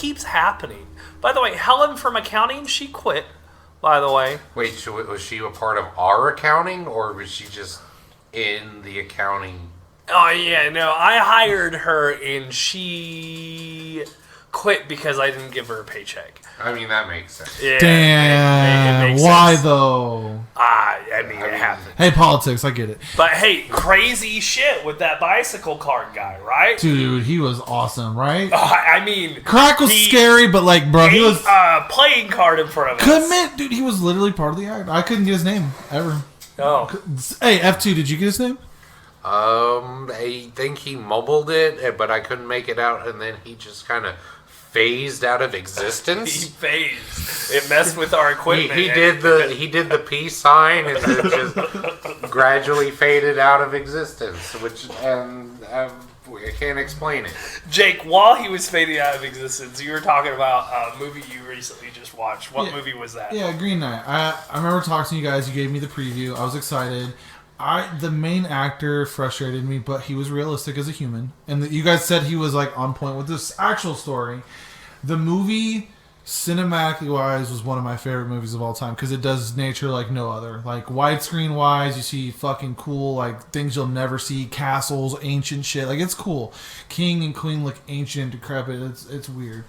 keeps happening. By the way, Helen from accounting, she quit. By the way, wait, so was she a part of our accounting, or was she just in the accounting? Oh yeah, no, I hired her and she quit because I didn't give her a paycheck. I mean, that makes sense. Yeah, damn, it makes why sense. though? I mean, it happened. Hey, politics, I get it. But hey, crazy shit with that bicycle card guy, right? Dude, he was awesome, right? I mean, Crack was scary, but like, bro, he was playing card in front of us. commit, dude. He was literally part of the act. I couldn't get his name ever. Oh, Hey, F2, did you get his name? I think he mumbled it, but I couldn't make it out, and then he just kind of phased out of he existence. phased. It messed with our equipment. He did the peace sign, and then just gradually faded out of existence, I can't explain it. Jake, while he was fading out of existence, you were talking about a movie you recently just watched. What movie was that? Yeah, Green Knight. I remember talking to you guys. You gave me the preview. I was excited. The main actor frustrated me, but he was realistic as a human. And you guys said he was like on point with this actual story. The movie, cinematically wise, was one of my favorite movies of all time because it does nature like no other. Like widescreen wise, you see fucking cool like things you'll never see, castles, ancient shit. Like it's cool. King and queen look ancient, decrepit. It's weird,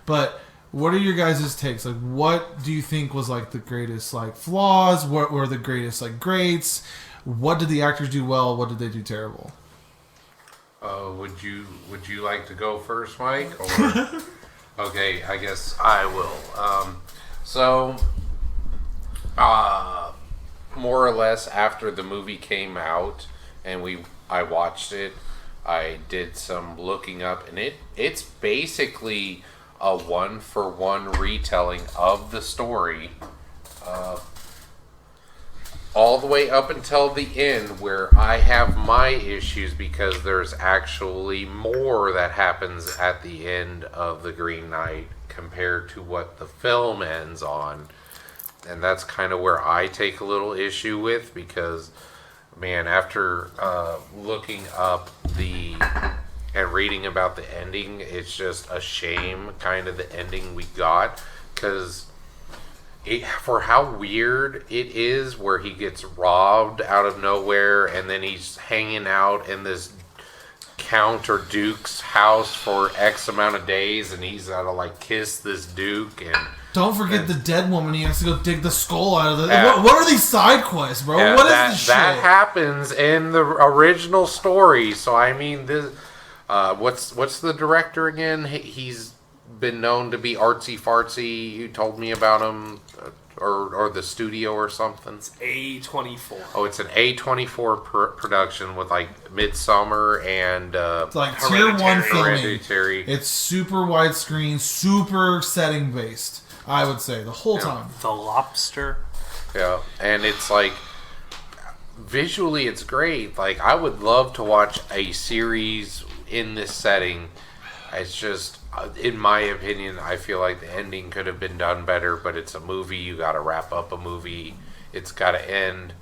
but. What are your guys' takes? Like, what do you think was like the greatest like flaws? What were the greatest like greats? What did the actors do well? What did they do terrible? Would you like to go first, Mike? Or okay, I guess I will. More or less after the movie came out and I watched it, I did some looking up, and it's basically a one-for-one retelling of the story, all the way up until the end, where I have my issues because there's actually more that happens at the end of The Green Knight compared to what the film ends on. And that's kind of where I take a little issue with, because, man, after looking up and reading about the ending, it's just a shame, kind of the ending we got, because for how weird it is, where he gets robbed out of nowhere, and then he's hanging out in this count or duke's house for X amount of days, and he's gotta like kiss this duke, and don't forget the dead woman. He has to go dig the skull out of the. What are these side quests, bro? What is this shit? That happens in the original story. So I mean, this. What's the director again? He's been known to be artsy fartsy. You told me about him, or the studio or something. It's A24. Oh, it's an A24 production with like Midsommar and it's like tier 1 filming. Hereditary. It's super widescreen, super setting based. I would say the whole time. The Lobster. Yeah, and it's like visually, it's great. Like I would love to watch a series in this setting. It's just, in my opinion, I feel like the ending could have been done better, but it's a movie. You got to wrap up a movie. It's got to end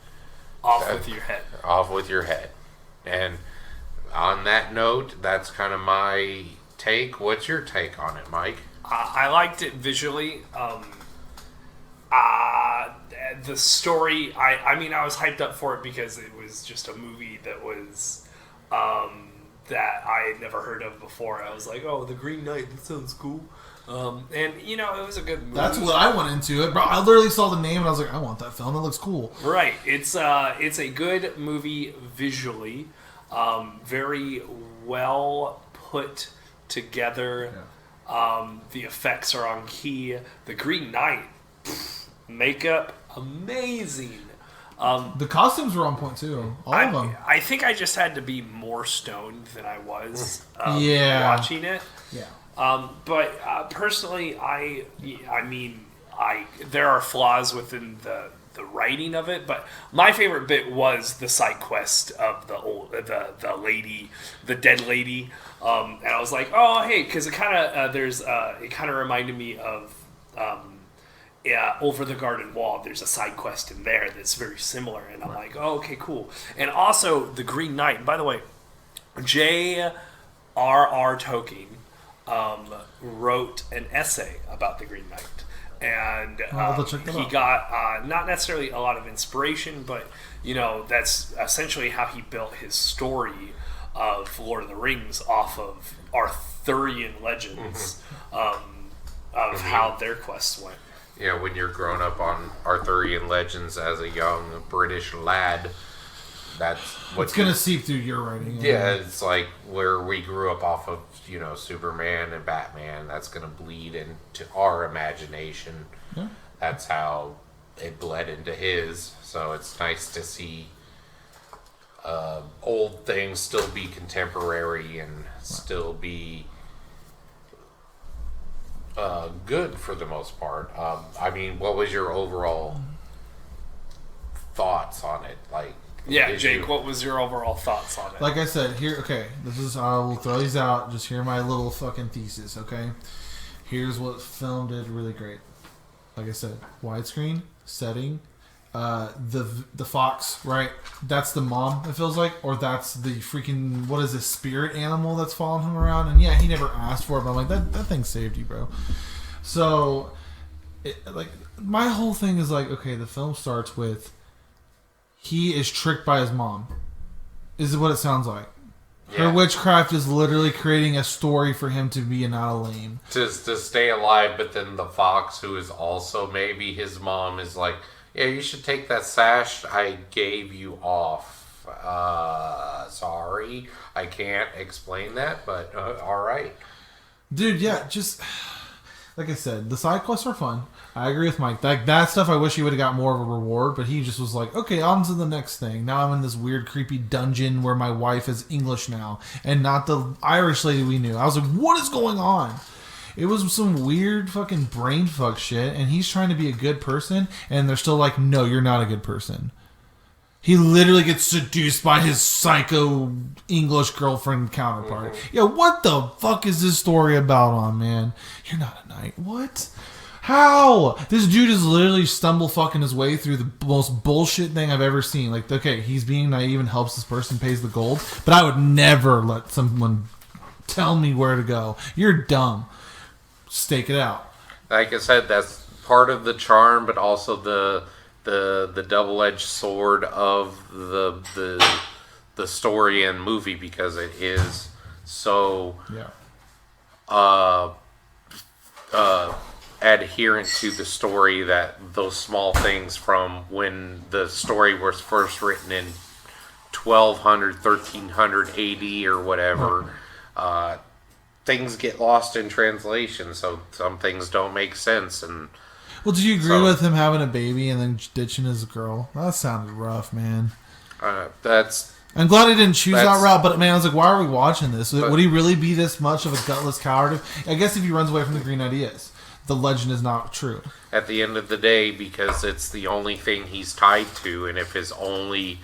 off with your head. Off with your head. And on that note, that's kind of my take. What's your take on it, Mike? I liked it visually. The story, I mean, I was hyped up for it because it was just a movie that was that I had never heard of before. I was like, oh, The Green Knight, that sounds cool. And, you know, it was a good movie. That's what I went into it, bro. I literally saw the name and I was like, I want that film. That looks cool. Right. It's a good movie visually. Very well put together. Yeah. The effects are on key. The Green Knight, makeup, amazing. The costumes were on point too. All of them. I think I just had to be more stoned than I was watching it. Yeah. But personally, I mean, there are flaws within the writing of it, but my favorite bit was the side quest of the lady, the dead lady, and I was like, oh hey, because it kind of it kind of reminded me of Over the Garden Wall. There's a side quest in there that's very similar, and I'm like, oh okay, cool. And also the Green Knight. And by the way, J.R.R. Tolkien wrote an essay about the Green Knight. And I'll have to check that he out. got not necessarily a lot of inspiration, but that's essentially how he built his story of Lord of the Rings off of Arthurian legends of how their quests went. When you're grown up on Arthurian legends as a young British lad, that's what's It's gonna seep through your writing. Yeah, it's like where we grew up off of, Superman and Batman. That's going to bleed into our imagination. Yeah. That's how it bled into his. So it's nice to see old things still be contemporary and still be good for the most part. What was your overall thoughts on it? Yeah, Jake, what was your overall thoughts on it? Like I said, I will throw these out. Just hear my little fucking thesis, okay? Here's what film did really great. Like I said, widescreen, setting, the fox, right? That's the mom, it feels like, or that's the freaking, what is this, spirit animal that's following him around? And yeah, he never asked for it, but I'm like, that thing saved you, bro. So, my whole thing is like, okay, the film starts with he is tricked by his mom. Is what it sounds like. Yeah. Her witchcraft is literally creating a story for him to be not a lame. To stay alive, but then the fox, who is also maybe his mom, is like, yeah, you should take that sash I gave you off. Sorry, I can't explain that, but alright. Dude, yeah, just like I said, the side quests are fun. I agree with Mike. That stuff, I wish he would have got more of a reward, but he just was like, okay, on to the next thing. Now I'm in this weird, creepy dungeon where my wife is English now, and not the Irish lady we knew. I was like, what is going on? It was some weird fucking brain fuck shit, and he's trying to be a good person, and they're still like, no, you're not a good person. He literally gets seduced by his psycho English girlfriend counterpart. Yeah, what the fuck is this story about, man? You're not a knight. What? How? This dude is literally stumble fucking his way through the most bullshit thing I've ever seen. Like, okay, he's being naive and helps this person, pays the gold, but I would never let someone tell me where to go. You're dumb. Stake it out. Like I said, that's part of the charm, but also the double-edged sword of the story and movie, because it is so adherent to the story that those small things from when the story was first written in 1200, 1300 AD or whatever, things get lost in translation, so some things don't make sense. And well, do you agree with him having a baby and then ditching his girl? That sounded rough, man. I'm glad he didn't choose that route, but man, I was like, why are we watching this? Would he really be this much of a gutless coward? I guess if he runs away from the green ideas, the legend is not true. At the end of the day, because it's the only thing he's tied to, and if his only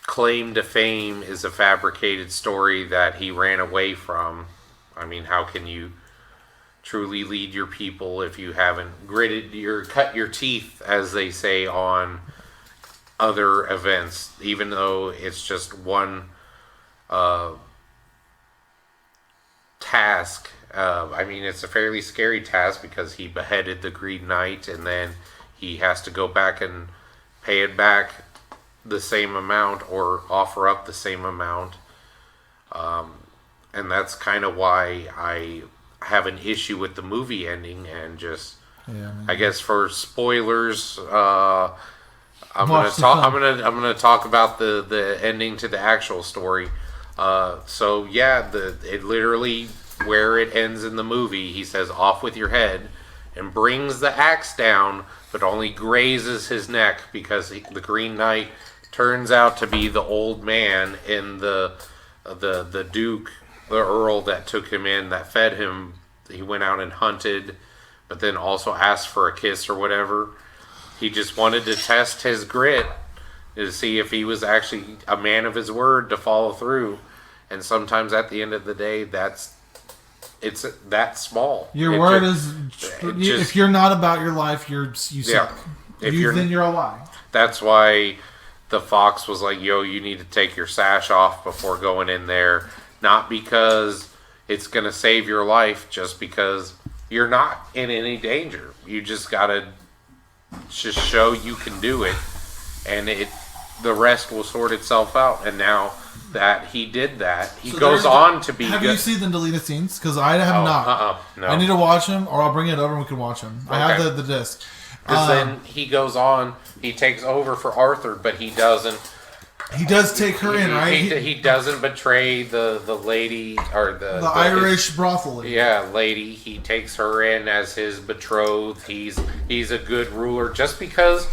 claim to fame is a fabricated story that he ran away from, I mean, how can you truly lead your people if you haven't cut your teeth, as they say, on other events, even though it's just one task. I mean, it's a fairly scary task because he beheaded the Green Knight, and then he has to go back and pay it back the same amount or offer up the same amount. And that's kind of why I have an issue with the movie ending, and just, I guess for spoilers, I'm gonna talk about the ending to the actual story. So yeah, it literally, where it ends in the movie, he says, "Off with your head," and brings the axe down, but only grazes his neck because the Green Knight turns out to be the old man in the Duke, the Earl that took him in, that fed him. He went out and hunted, but then also asked for a kiss or whatever. He just wanted to test his grit to see if he was actually a man of his word to follow through. And sometimes at the end of the day, it's that small. Your word is, if you're not about your life, you suck. Then you're a lie. That's why the fox was like, yo, you need to take your sash off before going in there. not because it's going to save your life, just because you're not in any danger. You just got to just show you can do it, and the rest will sort itself out. And now that he did that, he goes on to be Have good. you seen the deleted scenes? Because I have not. No. I need to watch them, or I'll bring it over and we can watch them. I have the disc. Because then he goes on, he takes over for Arthur, but he doesn't. He does take her in, right? He doesn't betray the lady or the Irish brothel lady. Yeah, lady. He takes her in as his betrothed. He's a good ruler just because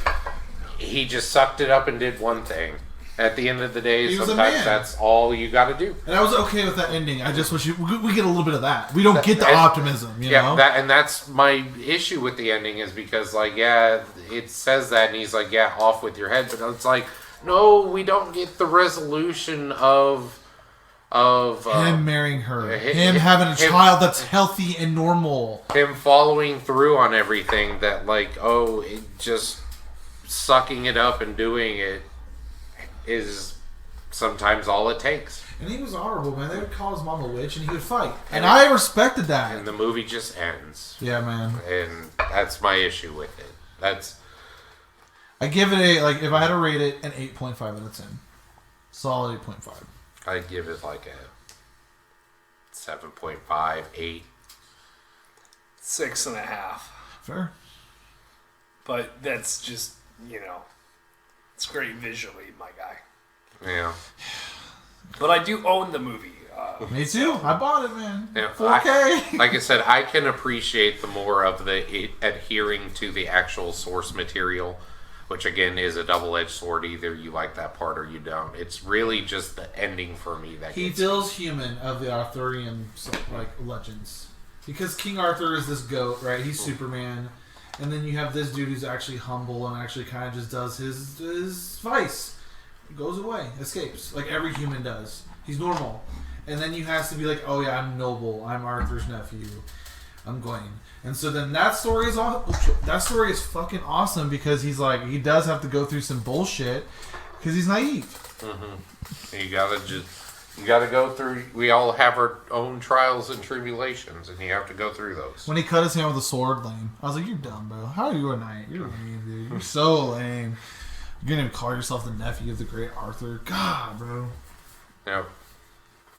he just sucked it up and did one thing. At the end of the day, sometimes that's all you got to do. And I was okay with that ending. I just wish we get a little bit of that. We don't get the optimism, you know? And that's my issue with the ending is because, like, yeah, it says that, and he's like, yeah, off with your head. But it's like, no, we don't get the resolution of him marrying her, him having a child that's healthy and normal, him following through on everything. That, like, just sucking it up and doing it is sometimes all it takes. And he was honorable, man. They would call his mom a witch, and he would fight, and I respected that. And the movie just ends. Yeah, man. And that's my issue with it. I give it if I had to rate it, an 8.5 out of 10. Solid 8.5. I'd give it like a 7.5, 8. 6.5. Fair. But that's just, it's great visually, my guy. Yeah. But I do own the movie. Me too. I bought it, man. Yeah, 4K. Like I said, I can appreciate the more of the adhering to the actual source material, which again is a double-edged sword. Either you like that part or you don't. It's really just the ending for me that he feels human of the Arthurian legends, because King Arthur is this goat, right? He's Superman, and then you have this dude who's actually humble and actually kind of just does his vice, goes away, escapes like every human does. He's normal, and then you has to be like, oh yeah, I'm noble. I'm Arthur's nephew. I'm Gawain. And so then that story is fucking awesome because he's like, he does have to go through some bullshit because he's naive. Mm-hmm. You gotta go through. We all have our own trials and tribulations, and you have to go through those. When he cut his hand with a sword, lame. I was like, you're dumb, bro. How are you a knight? You're lame, dude. You're so lame. You're gonna call yourself the nephew of the great Arthur? God, bro. Yep.